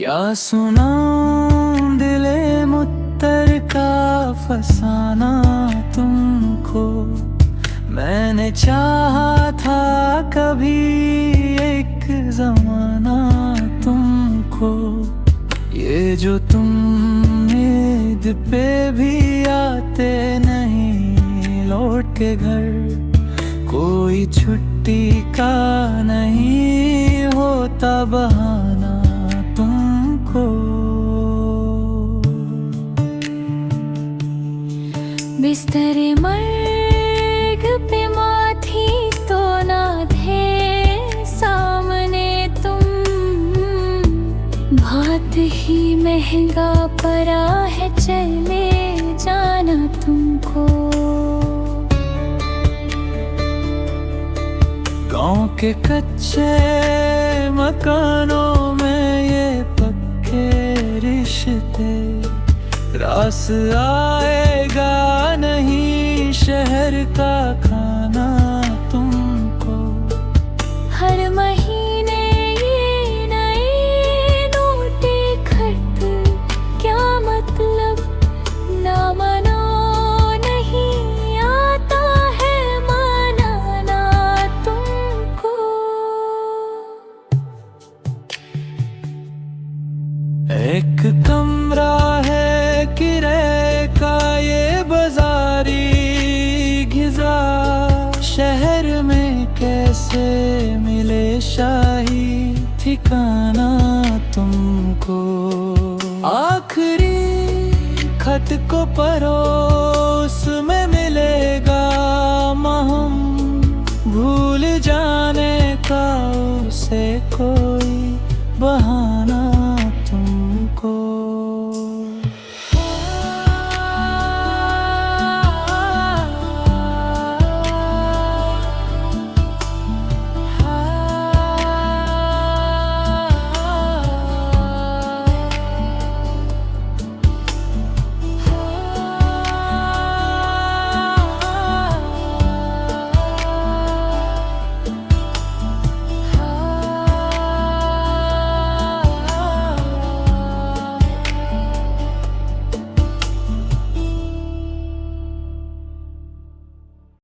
क्या सुनाऊं दिले मुत्तर का फसाना तुमको। मैंने चाहा था कभी एक जमाना तुमको। ये जो तुम नींद पे भी आते नहीं लौट के घर, कोई छुट्टी का नहीं होता बहाना तुमको। बिस्तरे मर्ग पे माथी तो ना थे सामने तुम। बहुत ही महंगा पड़ा है चले जाना तुमको। गांव के कच्चे मकानों में ये पक्के रिश्ते, रास आएगा नहीं शहर का खाना तुमको। हर महीने ये नए नोटे खर्च क्या मतलब, ना मनो नहीं आता है मनाना तुमको। एक कमरा है किराए का ये बाजारी घिजा, शहर में कैसे मिले शाही ठिकाना तुमको। आखिरी खत को परोस में मिलेगा महम, भूल जाने का उसे कोई बहाना तुमको।